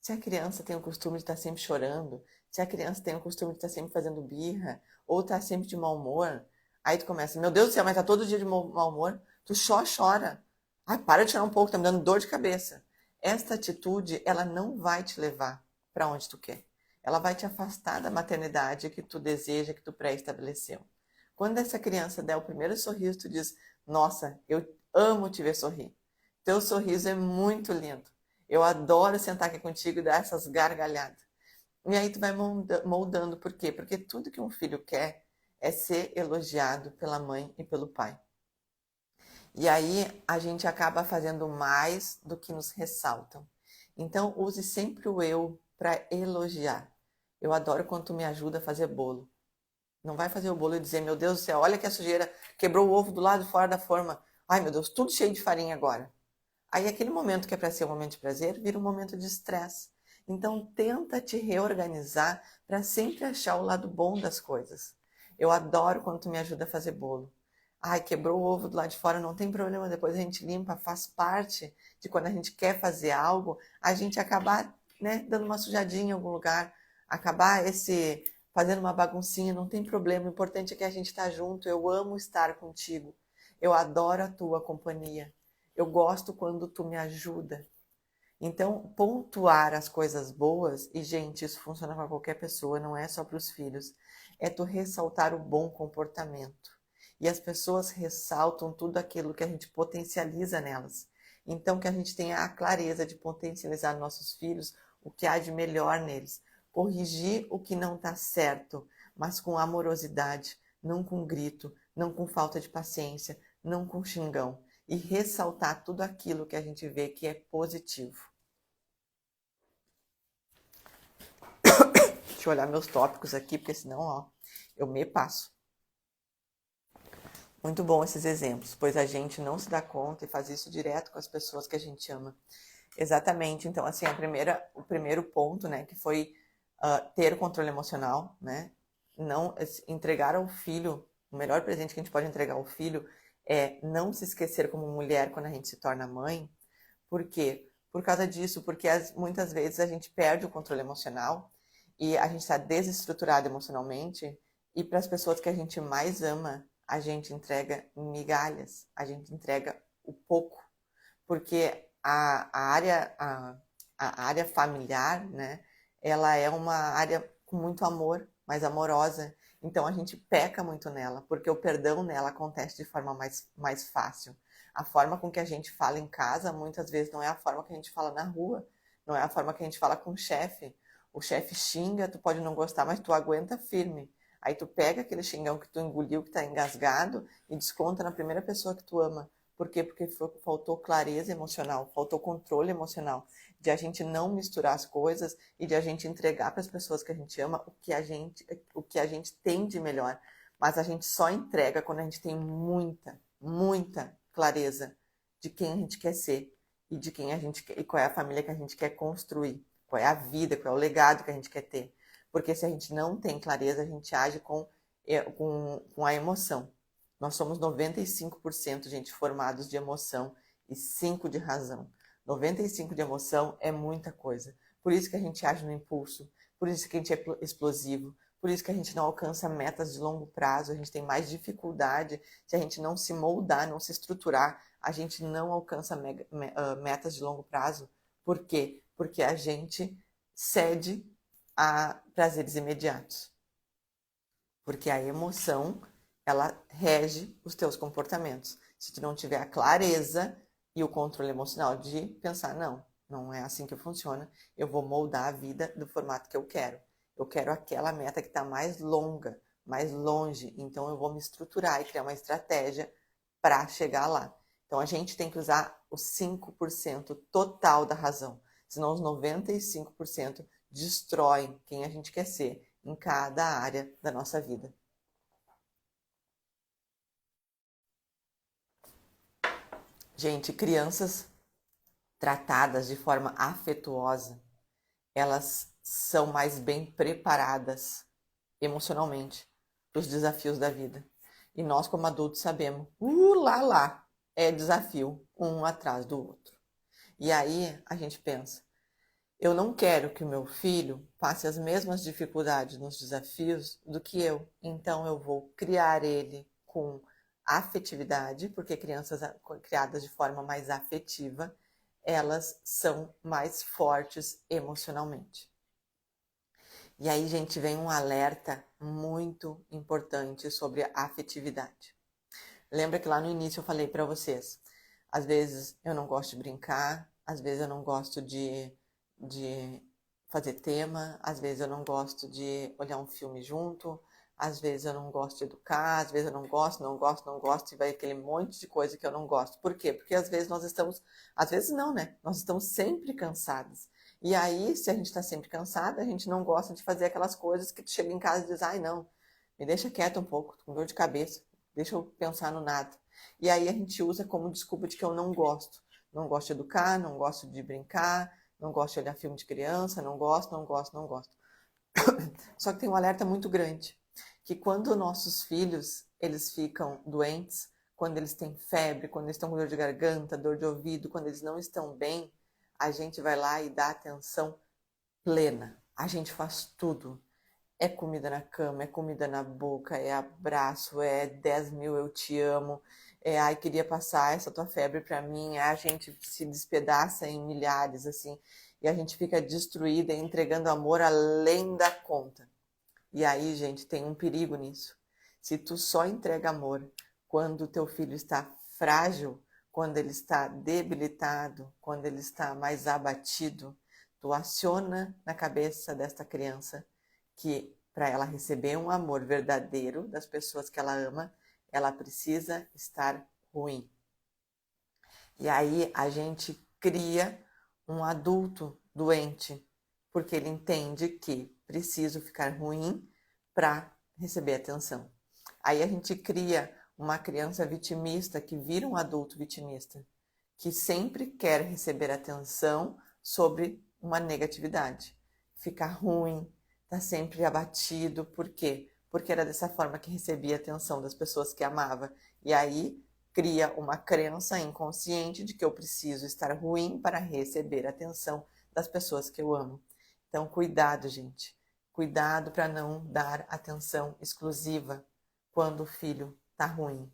Se a criança tem o costume de estar sempre chorando, se a criança tem o costume de estar sempre fazendo birra, ou está sempre de mau humor, aí tu começa, meu Deus do céu, mas tá todo dia de mau humor, tu só chora. Ai, para de chorar um pouco, tá me dando dor de cabeça. Esta atitude, ela não vai te levar para onde tu quer. Ela vai te afastar da maternidade que tu deseja, que tu pré-estabeleceu. Quando essa criança der o primeiro sorriso, tu diz, nossa, eu amo te ver sorrir. Teu sorriso é muito lindo. Eu adoro sentar aqui contigo e dar essas gargalhadas. E aí tu vai moldando. Por quê? Porque tudo que um filho quer é ser elogiado pela mãe e pelo pai. E aí a gente acaba fazendo mais do que nos ressaltam. Então use sempre o eu para elogiar. Eu adoro quando tu me ajuda a fazer bolo. Não vai fazer o bolo e dizer, meu Deus do céu, olha que a sujeira, quebrou o ovo do lado de fora da forma. Ai meu Deus, tudo cheio de farinha agora. Aí aquele momento que é para ser um momento de prazer, vira um momento de estresse. Então tenta te reorganizar para sempre achar o lado bom das coisas. Eu adoro quando tu me ajuda a fazer bolo. Ai, quebrou o ovo do lado de fora, não tem problema, depois a gente limpa, faz parte de quando a gente quer fazer algo, a gente acabar, né, dando uma sujadinha em algum lugar, acabar fazendo uma baguncinha, não tem problema, o importante é que a gente está junto, eu amo estar contigo, eu adoro a tua companhia, eu gosto quando tu me ajuda. Então, pontuar as coisas boas, e gente, isso funciona para qualquer pessoa, não é só para os filhos, é tu ressaltar o bom comportamento. E as pessoas ressaltam tudo aquilo que a gente potencializa nelas. Então, que a gente tenha a clareza de potencializar nossos filhos o que há de melhor neles. Corrigir o que não está certo, mas com amorosidade, não com grito, não com falta de paciência, não com xingão. E ressaltar tudo aquilo que a gente vê que é positivo. Deixa eu olhar meus tópicos aqui, porque senão, ó, eu me passo. Muito bom esses exemplos, pois a gente não se dá conta e faz isso direto com as pessoas que a gente ama. Exatamente. Então, assim, o primeiro ponto, né, que foi ter o controle emocional, né? Não entregar ao filho, o melhor presente que a gente pode entregar ao filho é não se esquecer como mulher quando a gente se torna mãe. Por quê? Por causa disso, porque muitas vezes a gente perde o controle emocional e a gente está desestruturado emocionalmente e para as pessoas que a gente mais ama, a gente entrega migalhas, a gente entrega o pouco, porque a área familiar, né, ela é uma área com muito amor, mais amorosa, então a gente peca muito nela, porque o perdão nela acontece de forma mais fácil. A forma com que a gente fala em casa, muitas vezes, não é a forma que a gente fala na rua, não é a forma que a gente fala com o chefe. O chefe xinga, tu pode não gostar, mas tu aguenta firme. Aí tu pega aquele xingão que tu engoliu, que tá engasgado, e desconta na primeira pessoa que tu ama. Por quê? Porque faltou clareza emocional, faltou controle emocional, de a gente não misturar as coisas e de a gente entregar para as pessoas que a gente ama o que a gente tem de melhor. Mas a gente só entrega quando a gente tem muita clareza de quem a gente quer ser e de quem a gente quer, e qual é a família que a gente quer construir, qual é a vida, qual é o legado que a gente quer ter. Porque se a gente não tem clareza, a gente age com a emoção. Nós somos 95%, gente, formados de emoção e 5% de razão. 95% de emoção é muita coisa. Por isso que a gente age no impulso, por isso que a gente é explosivo, por isso que a gente não alcança metas de longo prazo, a gente tem mais dificuldade se a gente não se moldar, não se estruturar, a gente não alcança metas de longo prazo. Por quê? Porque a gente cede a prazeres imediatos. Porque a emoção, ela rege os teus comportamentos. Se tu não tiver a clareza e o controle emocional de pensar, não é assim que funciona, eu vou moldar a vida do formato que eu quero. Eu quero aquela meta que está mais longa, mais longe, então eu vou me estruturar e criar uma estratégia para chegar lá. Então a gente tem que usar os 5% total da razão, senão os 95% destroem quem a gente quer ser em cada área da nossa vida. Gente, crianças tratadas de forma afetuosa, elas são mais bem preparadas emocionalmente para os desafios da vida. E nós, como adultos, sabemos, lá, é desafio um atrás do outro. E aí a gente pensa, eu não quero que o meu filho passe as mesmas dificuldades nos desafios do que eu. Então eu vou criar ele com afetividade, porque crianças criadas de forma mais afetiva, elas são mais fortes emocionalmente. E aí, gente, vem um alerta muito importante sobre a afetividade. Lembra que lá no início eu falei para vocês, às vezes eu não gosto de brincar, às vezes eu não gosto de fazer tema, às vezes eu não gosto de olhar um filme junto, às vezes eu não gosto de educar, às vezes eu não gosto, e vai aquele monte de coisa que eu não gosto. Por quê? Porque às vezes às vezes não, né? Nós estamos sempre cansados. E aí, se a gente está sempre cansada, a gente não gosta de fazer aquelas coisas que tu chega em casa e diz, ai não, me deixa quieto um pouco, tô com dor de cabeça, deixa eu pensar no nada. E aí a gente usa como desculpa de que eu não gosto. Não gosto de educar, não gosto de brincar, não gosto de olhar filme de criança, não gosto, não gosto, não gosto. Só que tem um alerta muito grande, que quando nossos filhos, eles ficam doentes, quando eles têm febre, quando eles estão com dor de garganta, dor de ouvido, quando eles não estão bem, a gente vai lá e dá atenção plena. A gente faz tudo. É comida na cama, é comida na boca, é abraço, é 10 mil eu te amo, é ai, queria passar essa tua febre pra mim, a gente se despedaça em milhares, assim, e a gente fica destruída, entregando amor além da conta. E aí, gente, tem um perigo nisso. Se tu só entrega amor quando o teu filho está frágil, quando ele está debilitado, quando ele está mais abatido, tu aciona na cabeça desta criança que para ela receber um amor verdadeiro das pessoas que ela ama, ela precisa estar ruim. E aí a gente cria um adulto doente, porque ele entende que preciso ficar ruim para receber atenção. Aí a gente cria uma criança vitimista que vira um adulto vitimista, que sempre quer receber atenção sobre uma negatividade. Ficar ruim, tá sempre abatido. Por quê? Porque era dessa forma que recebia atenção das pessoas que amava. E aí cria uma crença inconsciente de que eu preciso estar ruim para receber atenção das pessoas que eu amo. Então, cuidado, gente. Cuidado para não dar atenção exclusiva quando o filho está ruim.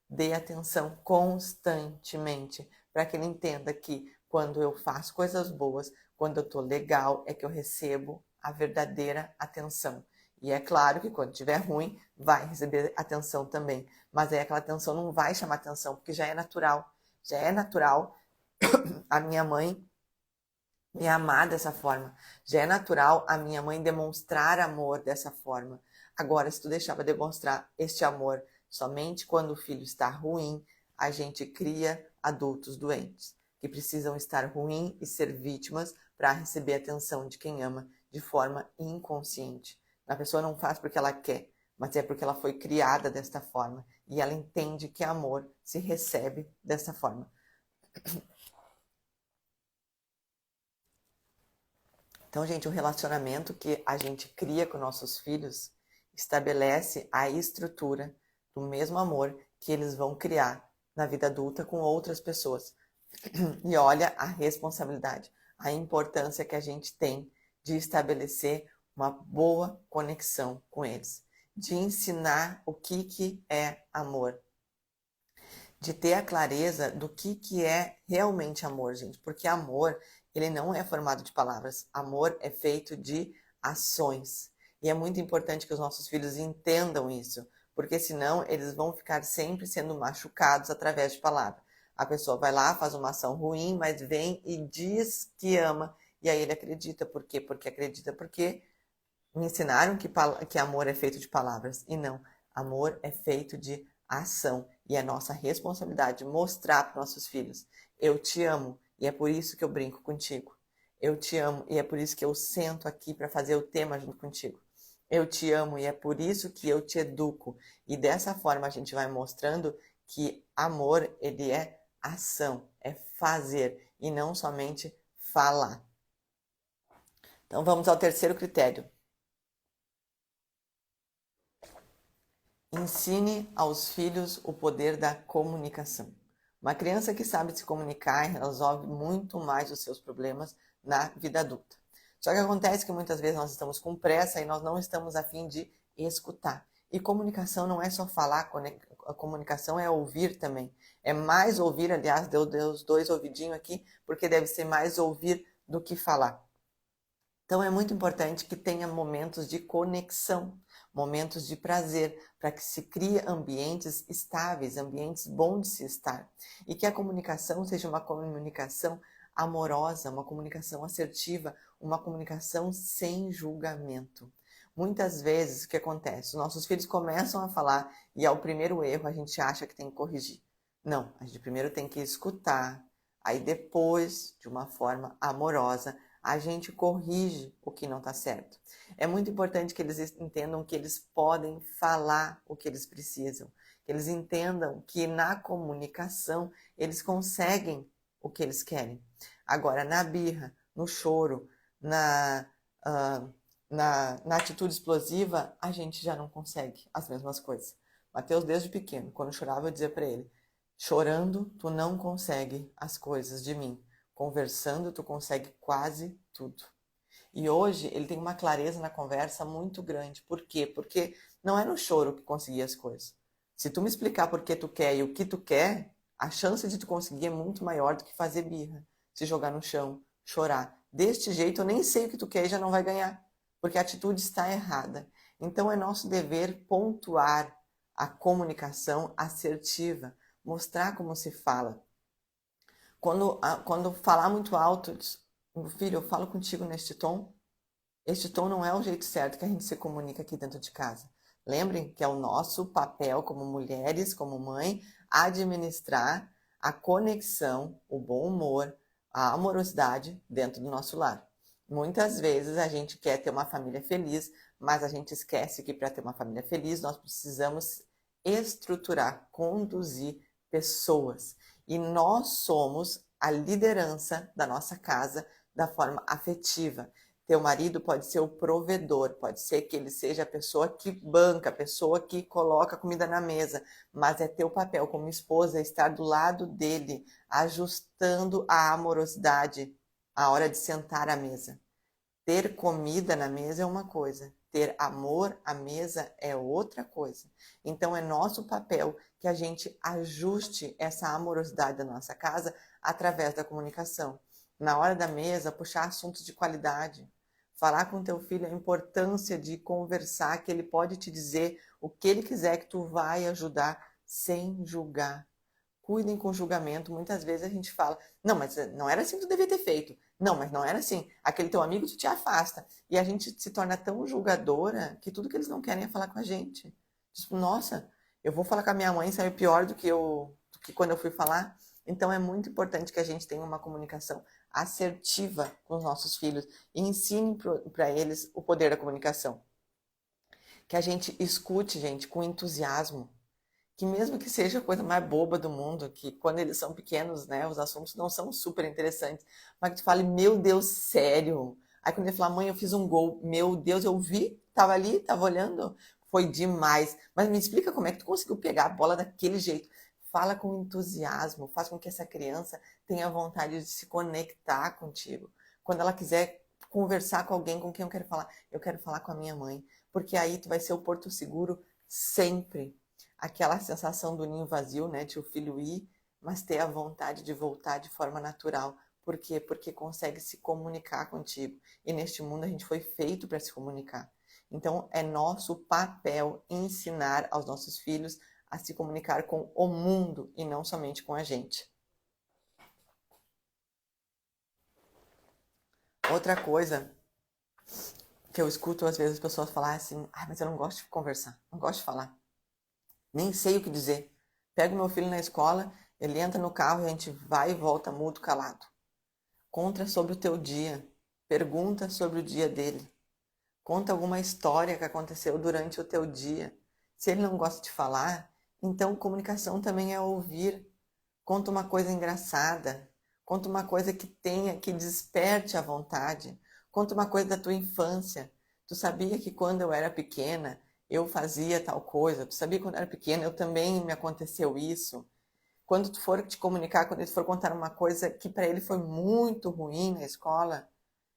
Dê atenção constantemente para que ele entenda que quando eu faço coisas boas, quando eu estou legal, é que eu recebo a verdadeira atenção. E é claro que quando estiver ruim, vai receber atenção também. Mas aí aquela atenção não vai chamar atenção, porque já é natural. Já é natural a minha mãe me amar dessa forma. Já é natural a minha mãe demonstrar amor dessa forma. Agora, se tu deixar para demonstrar este amor somente quando o filho está ruim, a gente cria adultos doentes, que precisam estar ruim e ser vítimas para receber atenção de quem ama de forma inconsciente. A pessoa não faz porque ela quer, mas é porque ela foi criada desta forma e ela entende que amor se recebe dessa forma. Então, gente, o relacionamento que a gente cria com nossos filhos estabelece a estrutura do mesmo amor que eles vão criar na vida adulta com outras pessoas. E olha a responsabilidade, a importância que a gente tem de estabelecer uma boa conexão com eles, de ensinar o que é amor, de ter a clareza do que é realmente amor, gente, porque amor, ele não é formado de palavras, amor é feito de ações. E é muito importante que os nossos filhos entendam isso, porque senão eles vão ficar sempre sendo machucados através de palavras. A pessoa vai lá, faz uma ação ruim, mas vem e diz que ama, e aí ele acredita. Por quê? Porque acredita porque me ensinaram que amor é feito de palavras. E não, amor é feito de ação. E é nossa responsabilidade mostrar para nossos filhos: eu te amo e é por isso que eu brinco contigo. Eu te amo e é por isso que eu sento aqui para fazer o tema junto contigo. Eu te amo e é por isso que eu te educo. E dessa forma a gente vai mostrando que amor, ele é ação, é fazer e não somente falar. Então vamos ao terceiro critério. Ensine aos filhos o poder da comunicação. Uma criança que sabe se comunicar resolve muito mais os seus problemas na vida adulta. Só que acontece que muitas vezes nós estamos com pressa e nós não estamos a fim de escutar. E comunicação não é só falar, a comunicação é ouvir também. É mais ouvir, aliás, deu os dois ouvidinhos aqui, porque deve ser mais ouvir do que falar. Então é muito importante que tenha momentos de conexão, momentos de prazer, para que se crie ambientes estáveis, ambientes bons de se estar. E que a comunicação seja uma comunicação amorosa, uma comunicação assertiva, uma comunicação sem julgamento. Muitas vezes o que acontece? Os nossos filhos começam a falar e ao primeiro erro a gente acha que tem que corrigir. Não, a gente primeiro tem que escutar, aí depois, de uma forma amorosa, a gente corrige o que não está certo. É muito importante que eles entendam que eles podem falar o que eles precisam, que eles entendam que na comunicação eles conseguem o que eles querem. Agora, na birra, no choro, na, ah, na atitude explosiva, a gente já não consegue as mesmas coisas. Mateus, desde pequeno, quando chorava, eu dizia para ele: chorando, tu não consegue as coisas de mim. Conversando, tu consegue quase tudo. E hoje ele tem uma clareza na conversa muito grande. Por quê? Porque não é no choro que conseguir as coisas. Se tu me explicar por que tu quer e o que tu quer, a chance de tu conseguir é muito maior do que fazer birra, se jogar no chão, chorar. Deste jeito eu nem sei o que tu quer e já não vai ganhar, porque a atitude está errada. Então é nosso dever pontuar a comunicação assertiva, mostrar como se fala. Quando falar muito alto, meu filho, eu falo contigo neste tom. Este tom não é o jeito certo que a gente se comunica aqui dentro de casa. Lembrem que é o nosso papel como mulheres, como mãe, administrar a conexão, o bom humor, a amorosidade dentro do nosso lar. Muitas vezes a gente quer ter uma família feliz, mas a gente esquece que para ter uma família feliz nós precisamos estruturar, conduzir pessoas. E nós somos a liderança da nossa casa da forma afetiva. Teu marido pode ser o provedor, pode ser que ele seja a pessoa que banca, a pessoa que coloca comida na mesa, mas é teu papel como esposa estar do lado dele, ajustando a amorosidade à hora de sentar à mesa. Ter comida na mesa é uma coisa, ter amor à mesa é outra coisa. Então é nosso papel que a gente ajuste essa amorosidade da nossa casa através da comunicação. Na hora da mesa, puxar assuntos de qualidade. Falar com teu filho a importância de conversar, que ele pode te dizer o que ele quiser, que tu vai ajudar sem julgar. Cuidem com julgamento. Muitas vezes a gente fala, não, mas não era assim que tu devia ter feito. Não, mas não era assim. Aquele teu amigo tu te afasta. E a gente se torna tão julgadora que tudo que eles não querem é falar com a gente. Tipo, nossa, eu vou falar com a minha mãe, saiu pior do que quando eu fui falar. Então é muito importante que a gente tenha uma comunicação assertiva com os nossos filhos e ensine para eles o poder da comunicação. Que a gente escute, gente, com entusiasmo, que mesmo que seja a coisa mais boba do mundo, que quando eles são pequenos, né, os assuntos não são super interessantes, mas que tu fale, meu Deus, sério? Aí quando ele fala, mãe, eu fiz um gol, meu Deus, eu vi, tava ali, tava olhando, foi demais. Mas me explica como é que tu conseguiu pegar a bola daquele jeito. Fala com entusiasmo, faz com que essa criança tenha vontade de se conectar contigo. Quando ela quiser conversar com alguém com quem eu quero falar com a minha mãe, porque aí tu vai ser o porto seguro sempre. Aquela sensação do ninho vazio, né, de o filho ir, mas ter a vontade de voltar de forma natural. Por quê? Porque consegue se comunicar contigo. E neste mundo a gente foi feito para se comunicar. Então é nosso papel ensinar aos nossos filhos a se comunicar com o mundo e não somente com a gente. Outra coisa que eu escuto às vezes as pessoas falar assim, mas eu não gosto de conversar, não gosto de falar. Nem sei o que dizer. Pego meu filho na escola, ele entra no carro e a gente vai e volta mudo, calado. Conta sobre o teu dia. Pergunta sobre o dia dele. Conta alguma história que aconteceu durante o teu dia. Se ele não gosta de falar, então comunicação também é ouvir. Conta uma coisa engraçada. Conta uma coisa que tenha, que desperte a vontade. Conta uma coisa da tua infância. Tu sabia que quando eu era pequena, eu fazia tal coisa? Tu sabia que quando eu era pequena, eu também me aconteceu isso? Quando tu for te comunicar, quando tu for contar uma coisa que para ele foi muito ruim na escola,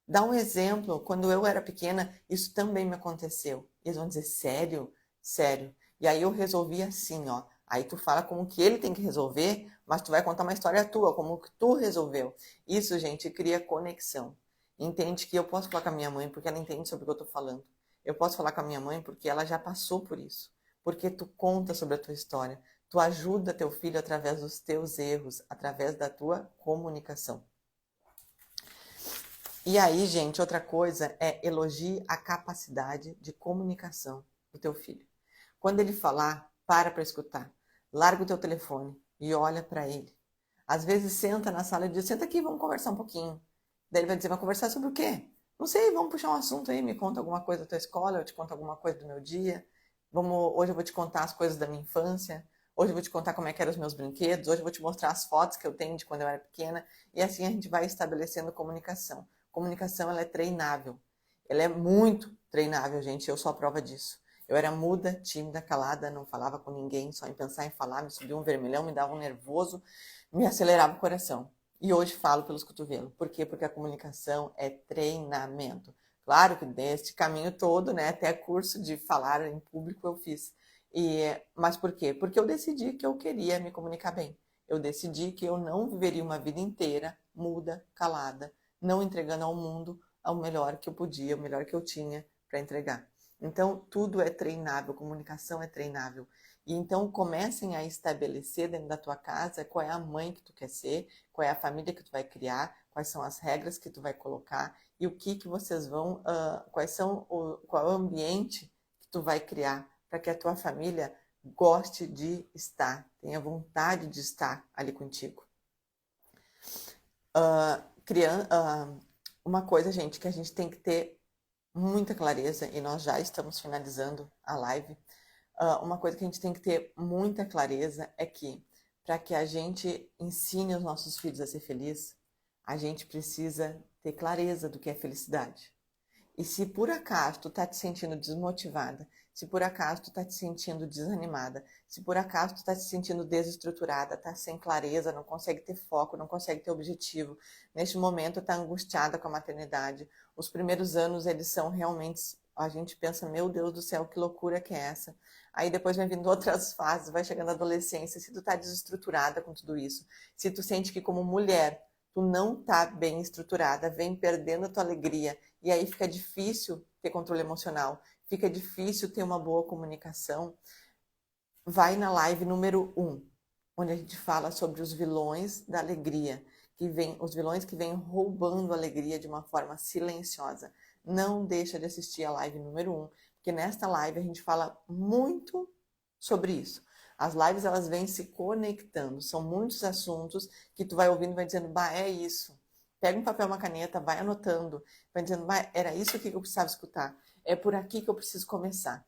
dá um exemplo. Quando eu era pequena, isso também me aconteceu. Eles vão dizer, sério? Sério. E aí eu resolvi assim, ó. Aí tu fala como que ele tem que resolver, mas tu vai contar uma história tua, como que tu resolveu. Isso, gente, cria conexão. Entende que eu posso falar com a minha mãe porque ela entende sobre o que eu tô falando. Eu posso falar com a minha mãe porque ela já passou por isso. Porque tu conta sobre a tua história. Tu ajuda teu filho através dos teus erros, através da tua comunicação. E aí, gente, outra coisa é elogie a capacidade de comunicação do teu filho. Quando ele falar, para escutar. Larga o teu telefone e olha para ele. Às vezes senta na sala e diz, senta aqui, vamos conversar um pouquinho. Daí ele vai dizer, vai conversar sobre o quê? Não sei, vamos puxar um assunto aí, me conta alguma coisa da tua escola, eu te conto alguma coisa do meu dia. Hoje eu vou te contar as coisas da minha infância. Hoje eu vou te contar como é que eram os meus brinquedos. Hoje eu vou te mostrar as fotos que eu tenho de quando eu era pequena. E assim a gente vai estabelecendo comunicação. Comunicação, ela é treinável. Ela é muito treinável, gente. Eu sou a prova disso. Eu era muda, tímida, calada, não falava com ninguém, só em pensar em falar, me subia um vermelhão, me dava um nervoso, me acelerava o coração. E hoje falo pelos cotovelos. Por quê? Porque a comunicação é treinamento. Claro que neste caminho todo, né, até curso de falar em público eu fiz. Mas por quê? Porque eu decidi que eu queria me comunicar bem. Eu decidi que eu não viveria uma vida inteira muda, calada, não entregando ao mundo o melhor que eu podia, o melhor que eu tinha para entregar. Então, tudo é treinável, comunicação é treinável. E então, comecem a estabelecer dentro da tua casa qual é a mãe que tu quer ser, qual é a família que tu vai criar, quais são as regras que tu vai colocar e o que vocês vão, qual é o ambiente que tu vai criar para que a tua família goste de estar, tenha vontade de estar ali contigo. Uma coisa, gente, que a gente tem que ter muita clareza, e nós já estamos finalizando a live, uma coisa que a gente tem que ter muita clareza é que, para que a gente ensine os nossos filhos a ser felizes, a gente precisa ter clareza do que é felicidade. E se por acaso tu tá te sentindo desmotivada, se por acaso tu tá te sentindo desanimada, se por acaso tu tá te sentindo desestruturada, tá sem clareza, não consegue ter foco, não consegue ter objetivo, neste momento tá angustiada com a maternidade, os primeiros anos eles são realmente, a gente pensa, meu Deus do céu, que loucura que é essa? Aí depois vem vindo outras fases, vai chegando a adolescência, se tu tá desestruturada com tudo isso, se tu sente que como mulher tu não tá bem estruturada, vem perdendo a tua alegria, e aí fica difícil ter controle emocional, fica difícil ter uma boa comunicação. Vai na live número 1, onde a gente fala sobre os vilões da alegria, os vilões que vêm roubando a alegria de uma forma silenciosa. Não deixa de assistir a live número 1, porque nesta live a gente fala muito sobre isso. As lives, elas vêm se conectando, são muitos assuntos que tu vai ouvindo e vai dizendo, bah, é isso. Pega um papel, uma caneta, vai anotando, vai dizendo, bah, era isso aqui que eu precisava escutar. É por aqui que eu preciso começar.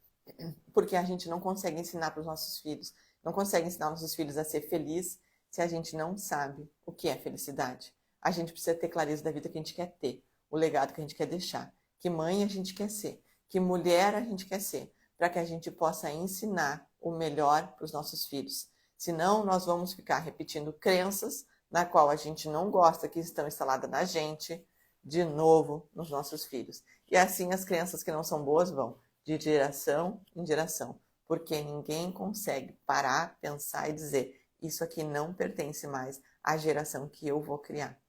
Porque a gente não consegue ensinar para os nossos filhos, não consegue ensinar nossos filhos a ser feliz se a gente não sabe o que é felicidade. A gente precisa ter clareza da vida que a gente quer ter, o legado que a gente quer deixar, que mãe a gente quer ser, que mulher a gente quer ser, para que a gente possa ensinar o melhor para os nossos filhos. Senão, nós vamos ficar repetindo crenças na qual a gente não gosta que estão instaladas na gente, de novo nos nossos filhos. E assim as crenças que não são boas vão de geração em geração, porque ninguém consegue parar, pensar e dizer, isso aqui não pertence mais à geração que eu vou criar.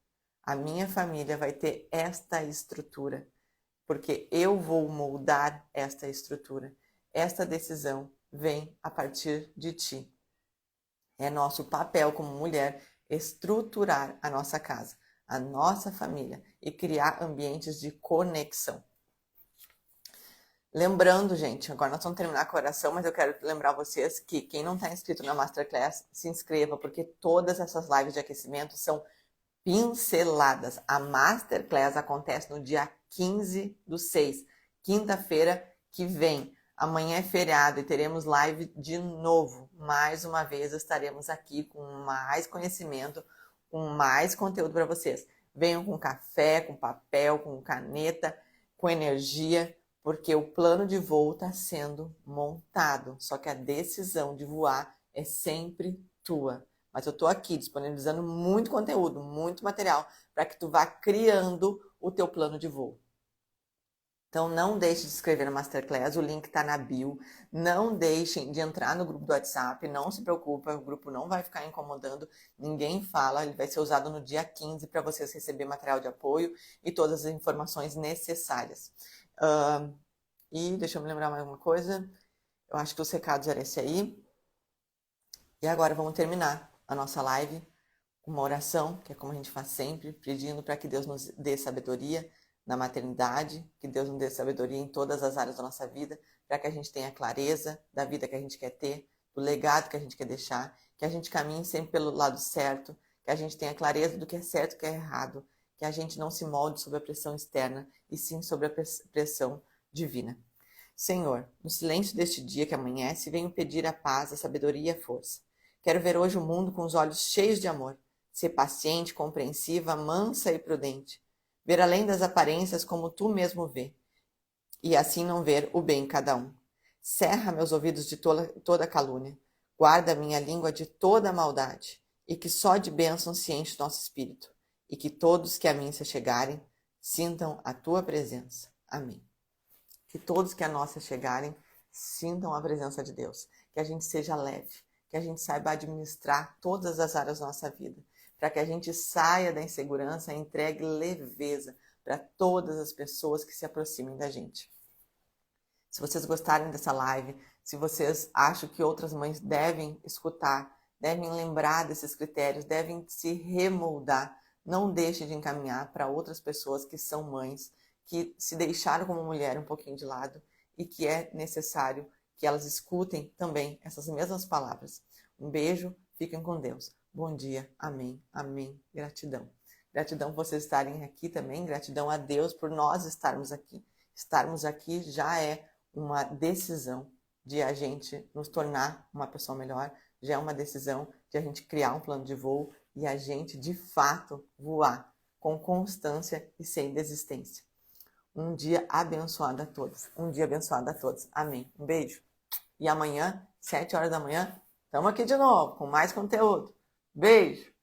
A minha família vai ter esta estrutura, porque eu vou moldar esta estrutura. Esta decisão vem a partir de ti. É nosso papel como mulher estruturar a nossa casa, a nossa família e criar ambientes de conexão. Lembrando, gente, agora nós vamos terminar com a oração, mas eu quero lembrar vocês que quem não está inscrito na Masterclass, se inscreva, porque todas essas lives de aquecimento são pinceladas. A Masterclass acontece no dia 15/6, quinta-feira que vem. Amanhã é feriado e teremos live de novo. Mais uma vez estaremos aqui com mais conhecimento, com mais conteúdo para vocês. Venham com café, com papel, com caneta, com energia, porque o plano de voo está sendo montado. Só que a decisão de voar é sempre tua. Mas eu estou aqui disponibilizando muito conteúdo, muito material, para que tu vá criando o teu plano de voo. Então, não deixe de se inscrever na Masterclass, o link está na bio. Não deixem de entrar no grupo do WhatsApp, não se preocupa, o grupo não vai ficar incomodando, ninguém fala, ele vai ser usado no dia 15 para vocês receber material de apoio e todas as informações necessárias. E deixa eu me lembrar mais uma coisa, eu acho que os recados eram esse aí. E agora vamos terminar a nossa live com uma oração, que é como a gente faz sempre, pedindo para que Deus nos dê sabedoria na maternidade, que Deus nos dê sabedoria em todas as áreas da nossa vida, para que a gente tenha clareza da vida que a gente quer ter, do legado que a gente quer deixar, que a gente caminhe sempre pelo lado certo, que a gente tenha clareza do que é certo e do que é errado, que a gente não se molde sob a pressão externa, e sim sobre a pressão divina. Senhor, no silêncio deste dia que amanhece, venho pedir a paz, a sabedoria e a força. Quero ver hoje o mundo com os olhos cheios de amor, ser paciente, compreensiva, mansa e prudente. ver além das aparências como tu mesmo vê, e assim não ver o bem em cada um. Cerra meus ouvidos de toda calúnia, guarda minha língua de toda maldade, e que só de bênção se enche nosso espírito, e que todos que a mim se chegarem sintam a tua presença. Amém. Que todos que a nós se chegarem sintam a presença de Deus, que a gente seja leve, que a gente saiba administrar todas as áreas da nossa vida, para que a gente saia da insegurança e entregue leveza para todas as pessoas que se aproximem da gente. Se vocês gostarem dessa live, se vocês acham que outras mães devem escutar, devem lembrar desses critérios, devem se remoldar, não deixe de encaminhar para outras pessoas que são mães, que se deixaram como mulher um pouquinho de lado e que é necessário que elas escutem também essas mesmas palavras. Um beijo, fiquem com Deus. Bom dia, amém, amém, gratidão. Gratidão por vocês estarem aqui também, gratidão a Deus por nós estarmos aqui. Estarmos aqui já é uma decisão de a gente nos tornar uma pessoa melhor, já é uma decisão de a gente criar um plano de voo e a gente, de fato, voar com constância e sem desistência. Um dia abençoado a todos. Um dia abençoado a todos. Amém. Um beijo. E amanhã, 7 horas da manhã, estamos aqui de novo com mais conteúdo. Beijo!